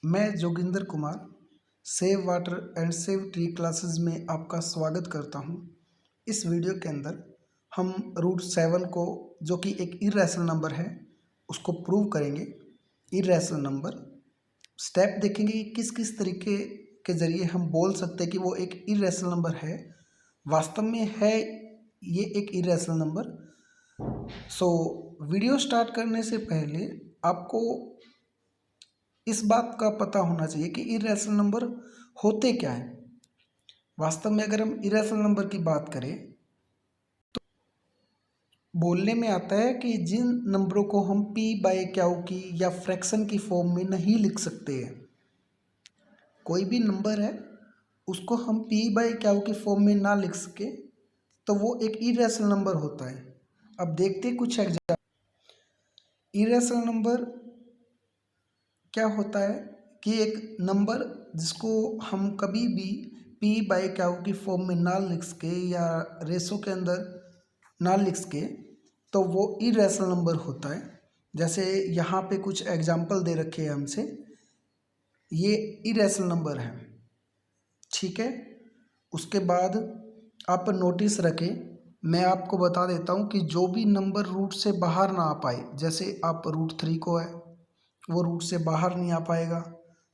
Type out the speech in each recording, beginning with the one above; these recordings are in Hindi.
मैं Joginder Kumar save water and save tree classes में आपका स्वागत करता हूं। इस वीडियो के अंदर हम रूट 7 को, जो कि एक इरेशनल नंबर है, उसको प्रूव करेंगे। इरेशनल नंबर स्टेप देखेंगे कि किस किस तरीके के ज़रिए हम बोल सकते हैं कि वो एक इरेशनल नंबर है, वास्तव में है ये एक इरेशनल नंबर। वीडियो स्टार्ट करने से पहले आपको इस बात का पता होना चाहिए कि इरेशनल नंबर होते क्या हैं। वास्तव में अगर हम इरेशनल नंबर की बात करें तो बोलने में आता है कि जिन नंबरों को हम p बाय क्यू की या फ्रैक्शन की फॉर्म में नहीं लिख सकते हैं, कोई भी नंबर है उसको हम p बाय क्यू की फॉर्म में ना लिख सके तो वो एक इरेशनल नंबर होता है। अब देखते हैं कुछ एग्जाम्पल। इरेशनल नंबर क्या होता है कि एक नंबर जिसको हम कभी भी p बाय क्यू की फॉर्म में ना लिख सके या रेशो के अंदर ना लिख सके तो वो इरेशनल नंबर होता है। जैसे यहाँ पे कुछ एग्जाम्पल दे रखे हैं हमसे, ये इरेशनल नंबर है, ठीक है। उसके बाद आप नोटिस रखें, मैं आपको बता देता हूँ कि जो भी नंबर रूट से बाहर ना आ पाए, जैसे आप रूट 3 को है वो रूट से बाहर नहीं आ पाएगा,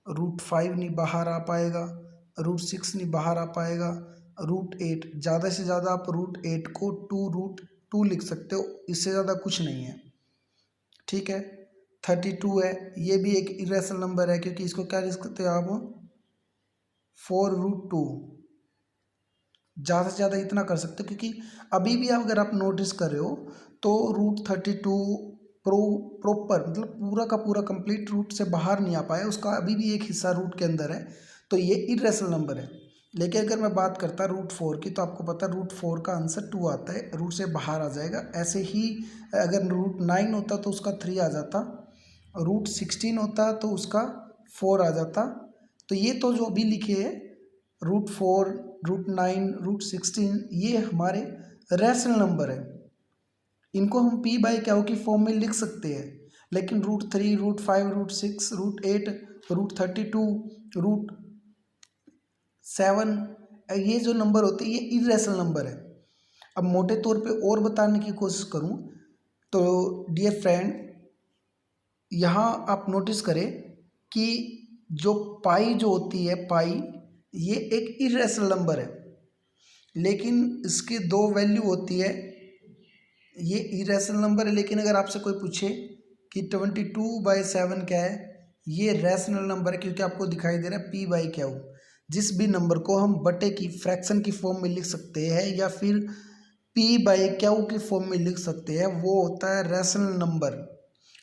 रूट 5 नहीं बाहर आ पाएगा, रूट 6 नहीं बाहर आ पाएगा, रूट 8, ज़्यादा से ज़्यादा आप रूट 8 को रूट 2 लिख सकते हो, इससे ज़्यादा कुछ नहीं है, ठीक है। 32 है, ये भी एक इरेशनल नंबर है क्योंकि इसको क्या लिख सकते हो आप 4√2, ज़्यादा से ज़्यादा इतना कर सकते हो। क्योंकि अभी भी अगर आप नोटिस कर रहे हो तो रूट 32 प्रॉपर मतलब पूरा का पूरा कंप्लीट रूट से बाहर नहीं आ पाया, उसका अभी भी एक हिस्सा रूट के अंदर है, तो ये इरेशनल नंबर है। लेकिन अगर मैं बात करता रूट 4 की तो आपको पता है रूट 4 का आंसर 2 आता है, रूट से बाहर आ जाएगा। ऐसे ही अगर रूट 9 होता तो उसका 3 आ जाता, रूट 16 होता तो उसका 4 आ जाता। तो ये तो जो अभी लिखे है रूट 4, रूट 9, रूट 16, ये हमारे रैशनल नंबर है, इनको हम p बाय क्यू की फॉर्म में लिख सकते हैं। लेकिन root 3, root 5, root 6, root 8, root 32, root 7, ये जो नंबर होते हैं ये इरेशनल नंबर है। अब मोटे तौर पे और बताने की कोशिश करूं तो डियर फ्रेंड, यहाँ आप नोटिस करें कि जो पाई जो होती है, पाई ये एक इरेशनल नंबर है, लेकिन इसकी दो वैल्यू होती है, ये इरेशनल नंबर है। लेकिन अगर आपसे कोई पूछे कि 22/7 क्या है, ये रैशनल नंबर है क्योंकि आपको दिखाई दे रहा है p बाई क्यू। जिस भी नंबर को हम बटे की फ्रैक्शन की फॉर्म में लिख सकते हैं या फिर p बाई क्यू की फॉर्म में लिख सकते हैं वो होता है रैशनल नंबर,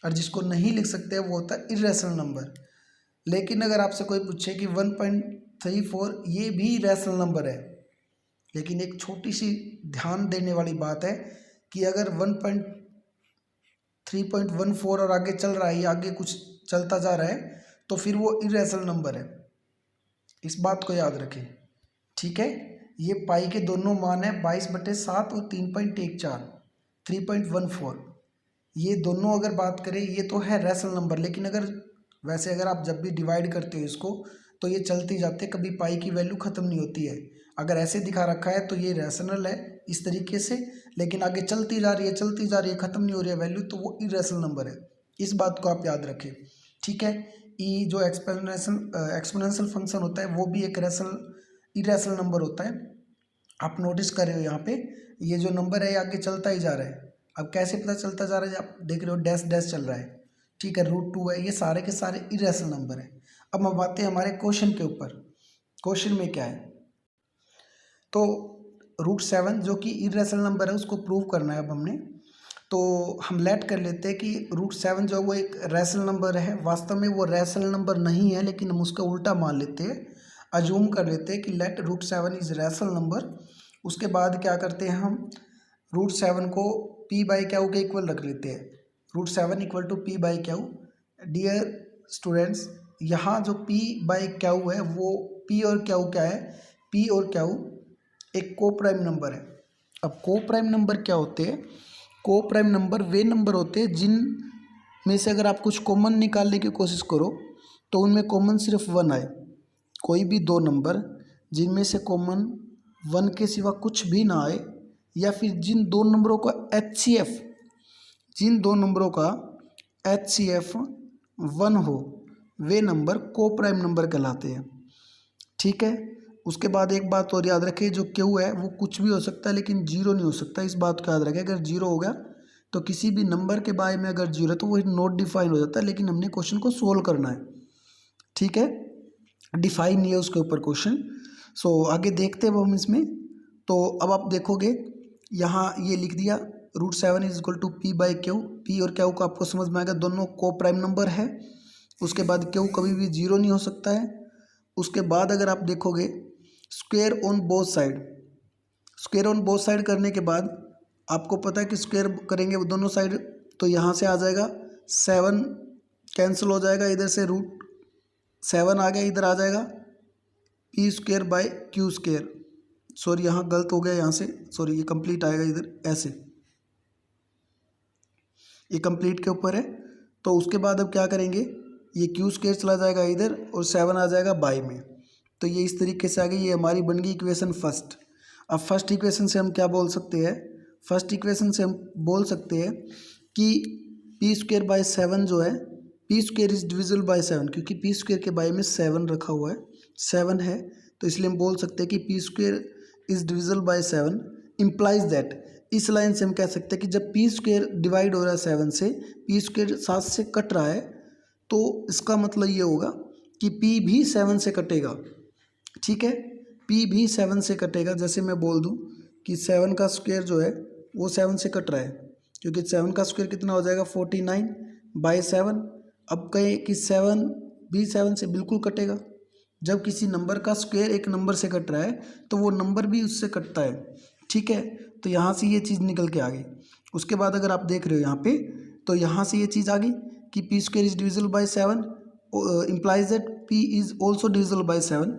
और जिसको नहीं लिख सकते हैं वो होता है इरेशनल नंबर। लेकिन अगर आपसे कोई पूछे कि 1.34 ये भी रैशनल नंबर है, लेकिन एक छोटी सी ध्यान देने वाली बात है कि अगर 3.14 और आगे चल रहा है या आगे कुछ चलता जा रहा है तो फिर वो इरेशनल नंबर है, इस बात को याद रखें, ठीक है। ये पाई के दोनों मान है 22/7 और 3.14, 3.14, ये दोनों अगर बात करें ये तो है रैशनल नंबर। लेकिन वैसे अगर आप जब भी डिवाइड करते हो इसको तो ये चलती जाते हैं, कभी पाई की वैल्यू ख़त्म नहीं होती है। अगर ऐसे दिखा रखा है तो ये रैशनल है इस तरीके से, लेकिन आगे चलती जा रही है चलती जा रही है, ख़त्म नहीं हो रही है वैल्यू, तो वो इरेशनल नंबर है। इस बात को आप याद रखें, ठीक है। ई जो एक्सपोनेंशियल फंक्शन होता है वो भी एक इरेशनल नंबर होता है। आप नोटिस कर रहे हो यहाँ पे ये जो नंबर है ये आगे चलता ही जा रहा है। अब कैसे पता चलता जा रहा है, आप देख रहे हो डैश डैश चल रहा है, ठीक है। रूट 2 है, ये सारे के सारे इरेशनल नंबर है। अब हम आते हैं हमारे क्वेश्चन के ऊपर। क्वेश्चन में क्या है, तो रूट 7 जो कि इरेशनल नंबर है उसको प्रूव करना है। अब हमने तो हम लेट कर लेते हैं कि रूट 7 जो है वो एक रैशनल नंबर है। वास्तव में वो रैशनल नंबर नहीं है, लेकिन हम उसका उल्टा मान लेते हैं, अजूम कर लेते हैं कि let root 7 is rational number. उसके बाद क्या करते हैं, हम रूट 7 को p बाई क्यू के इक्वल रख लेते हैं। Root 7 equal to p by Q. Dear students, यहाँ जो p बाई क्यू है वो p और क्यू क्या है, p और क्यू एक को प्राइम नंबर है। अब को प्राइम नंबर क्या होते हैं, को प्राइम नंबर वे नंबर होते हैं जिन में से अगर आप कुछ कॉमन निकालने की कोशिश करो तो उनमें कॉमन सिर्फ 1 आए। कोई भी दो नंबर जिनमें से कॉमन 1 के सिवा कुछ भी ना आए, या फिर जिन दो नंबरों का HCF, जिन दो नंबरों का HCF 1 हो, वे नंबर को प्राइम नंबर कहलाते हैं। ठीक है। उसके बाद एक बात और याद रखें, जो क्यू है वो कुछ भी हो सकता है लेकिन जीरो नहीं हो सकता। इस बात को याद रखें, अगर जीरो हो गया तो किसी भी नंबर के बारे में अगर जीरो है तो वो नॉट डिफाइन हो जाता है, लेकिन हमने क्वेश्चन को सोल्व करना है। ठीक है, डिफाइन नहीं है उसके ऊपर क्वेश्चन। सो आगे देखते हैं अब हम इसमें। तो अब आप देखोगे यहाँ ये लिख दिया √7 is equal to P/Q। P और Q को आपको समझ में आएगा, दोनों को प्राइम नंबर है। उसके बाद Q कभी भी जीरो नहीं हो सकता है। उसके बाद अगर आप देखोगे square on both side, square on both side करने के बाद आपको पता है कि स्क्वायर करेंगे वो दोनों साइड, तो यहाँ से आ जाएगा 7 कैंसिल हो जाएगा, इधर से √7 आ गया, इधर आ जाएगा P²/Q²। सॉरी यहाँ गलत हो गया, यहाँ से सॉरी, ये कंप्लीट आएगा इधर ऐसे, ये कंप्लीट के ऊपर है। तो उसके बाद अब क्या करेंगे, ये Q² चला जाएगा इधर और 7 आ जाएगा बाई में। तो ये इस तरीके से आ गई, ये हमारी बन गई इक्वेशन फर्स्ट। अब फर्स्ट इक्वेशन से हम क्या बोल सकते हैं, फर्स्ट इक्वेशन से हम बोल सकते हैं कि P²/7 जो है, P² इज डिविजिबल बाय 7, क्योंकि P² के बाई में 7 रखा हुआ है, 7 है, तो इसलिए हम बोल सकते हैं कि P² is divisible by 7 implies that. इस लाइन से हम कह सकते हैं कि जब P² डिवाइड हो रहा है 7 से, P² 7 से कट रहा है, तो इसका मतलब ये होगा कि P भी 7 से कटेगा। ठीक है, P भी 7 से कटेगा। जैसे मैं बोल दूं कि 7 का स्क्वायर जो है वो 7 से कट रहा है, क्योंकि 7 का स्क्वायर कितना हो जाएगा 49/7। अब कहें कि 7 भी 7 से बिल्कुल कटेगा। जब किसी नंबर का स्क्वायर एक नंबर से कट रहा है तो वो नंबर भी उससे कटता है। ठीक है, तो यहाँ से ये चीज़ निकल के आ गई। उसके बाद अगर आप देख रहे हो यहाँ पे, तो यहाँ से ये चीज़ आ गई कि P² is divisible by 7 implies that P is also divisible by 7।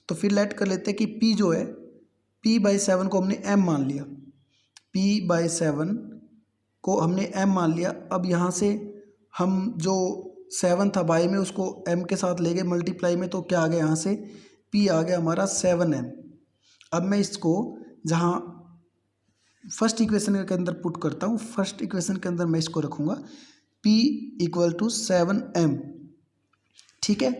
तो फिर लेट कर लेते हैं कि P जो है, P/7 को हमने M मान लिया, P/7 को हमने M मान लिया। अब यहाँ से हम जो 7 था बाई में उसको M के साथ ले गए मल्टीप्लाई में, तो क्या आ गया यहाँ से P आ गया हमारा 7M। अब मैं इसको जहाँ फर्स्ट इक्वेशन के अंदर पुट करता हूँ, फर्स्ट इक्वेशन के अंदर मैं इसको रखूँगा P = 7M। ठीक है,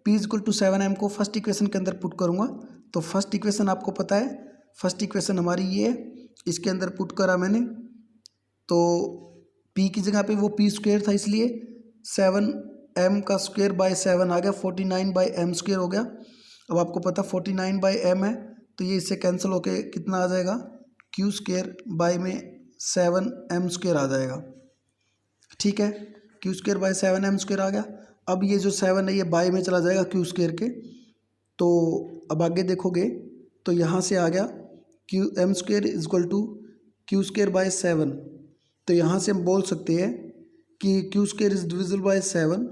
P = 7M को फर्स्ट इक्वेशन के अंदर पुट करूँगा। तो फर्स्ट इक्वेशन आपको पता है, फर्स्ट इक्वेशन हमारी ये है, इसके अंदर पुट करा मैंने, तो P की जगह पे वो P² था, इसलिए 7M का स्क्वायर बाय 7 आ गया, 49/m² हो गया। अब आपको पता 49/m है, तो ये इससे कैंसिल होके कितना आ जाएगा, Q² बाय में 7m² आ जाएगा। ठीक है, Q² बाय 7m² आ गया। अब ये जो 7 है ये बाय में चला जाएगा Q² के। तो अब आगे देखोगे तो यहाँ से आ गया m² is equal to Q² bye 7। तो यहाँ से हम बोल सकते हैं कि Q² is divisible by 7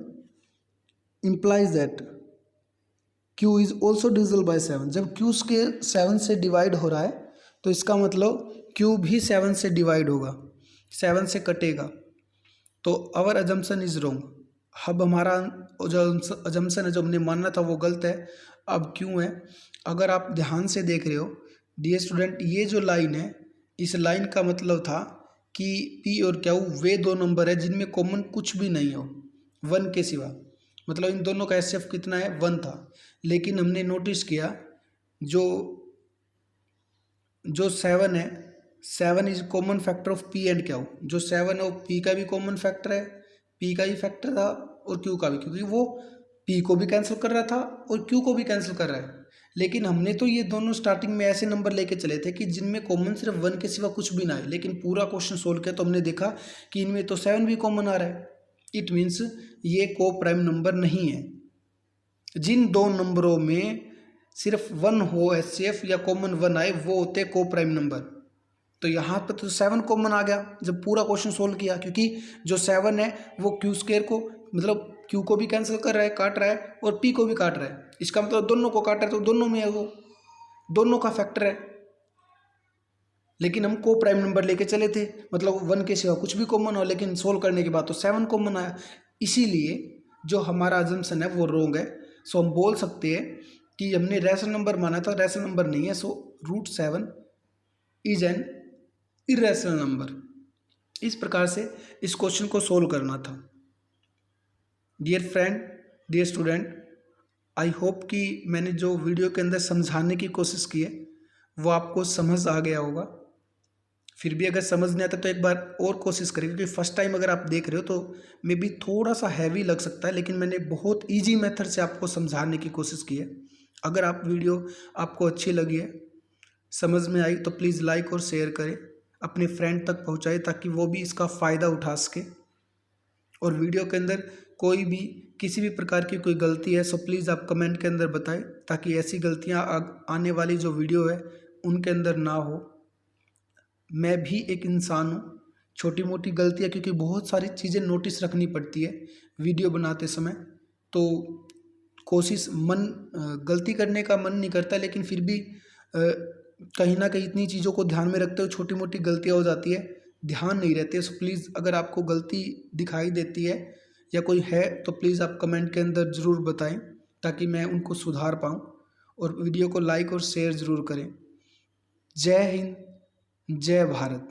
implies that Q is also divisible by 7। जब Q² 7 से डिवाइड हो रहा है तो इसका मतलब Q भी 7 से डिवाइड होगा, 7 से कटेगा। तो आवर अजम्पशन इज रॉन्ग। अब हमारा जो अजम्पशन है, जो हमने मानना था वो गलत है। अब क्यों है, अगर आप ध्यान से देख रहे हो डियर स्टूडेंट, ये जो लाइन है, इस लाइन का मतलब था कि P और Q वे दो नंबर है जिनमें कॉमन कुछ भी नहीं हो 1 के सिवा। मतलब इन दोनों का HCF कितना है, 1 था। लेकिन हमने नोटिस किया जो 7 है, 7 is common factor of P and Q। जो 7 है वो P का भी कॉमन फैक्टर है, P का ही फैक्टर था और Q का भी, क्योंकि वो P को भी कैंसिल कर रहा था और Q को भी कैंसिल कर रहा है। लेकिन हमने तो ये दोनों स्टार्टिंग में ऐसे नंबर लेके चले थे कि जिनमें कॉमन सिर्फ 1 के सिवा कुछ भी ना है। लेकिन पूरा क्वेश्चन सोल्व किया तो हमने देखा कि इनमें तो 7 भी कॉमन आ रहा है। इट मीन्स ये को प्राइम नंबर नहीं है। जिन दो नंबरों में सिर्फ 1 हो HCF या कॉमन 1 आए वो होते को प्राइम नंबर। तो यहाँ पर तो 7 कॉमन आ गया जब पूरा क्वेश्चन सोल्व किया, क्योंकि जो 7 है वो Q² को, मतलब Q को भी कैंसिल कर रहा है, काट रहा है, और P को भी काट रहा है। इसका मतलब दोनों को काट रहा है, तो दोनों में है, वो दोनों का फैक्टर है। लेकिन हम को प्राइम नंबर लेके चले थे, मतलब 1 के सिवा कुछ भी कॉमन हो, लेकिन सोल्व करने के बाद तो 7 कॉमन आया। इसीलिए जो हमारा अजम्पशन है वो रॉन्ग है। सो हम बोल सकते हैं कि हमने रैशनल नंबर माना था, रैशनल नंबर नहीं है। So √7 is an irrational number. इस प्रकार से इस क्वेश्चन को सोल्व करना था। Dear friend, dear student, I hope कि मैंने जो वीडियो के अंदर समझाने की कोशिश की है वो आपको समझ आ गया होगा। फिर भी अगर समझ नहीं आता तो एक बार और कोशिश करें, क्योंकि फर्स्ट टाइम अगर आप देख रहे हो तो मे बी थोड़ा सा हैवी लग सकता है, लेकिन मैंने बहुत इजी मेथड से आपको समझाने की कोशिश की है। अगर आप वीडियो आपको अच्छी लगी है, समझ में आई, तो प्लीज़ लाइक और शेयर करें, अपने फ्रेंड तक पहुँचाएं ताकि वो भी इसका फ़ायदा उठा सके। और वीडियो के अंदर कोई भी किसी भी प्रकार की कोई गलती है सो प्लीज़ आप कमेंट के अंदर बताएं, ताकि ऐसी गलतियां आने वाली जो वीडियो है उनके अंदर ना हो। मैं भी एक इंसान हूँ, छोटी मोटी गलतियाँ, क्योंकि बहुत सारी चीज़ें नोटिस रखनी पड़ती है वीडियो बनाते समय, तो कोशिश गलती करने का मन नहीं करता, लेकिन फिर भी कहीं ना कहीं इतनी चीज़ों को ध्यान में रखते हुए छोटी मोटी गलतियाँ हो जाती है, ध्यान नहीं रहते। सो प्लीज़ अगर आपको गलती दिखाई देती है या कोई है तो प्लीज़ आप कमेंट के अंदर ज़रूर बताएं, ताकि मैं उनको सुधार पाऊँ। और वीडियो को लाइक और शेयर ज़रूर करें। जय हिंद, जय भारत।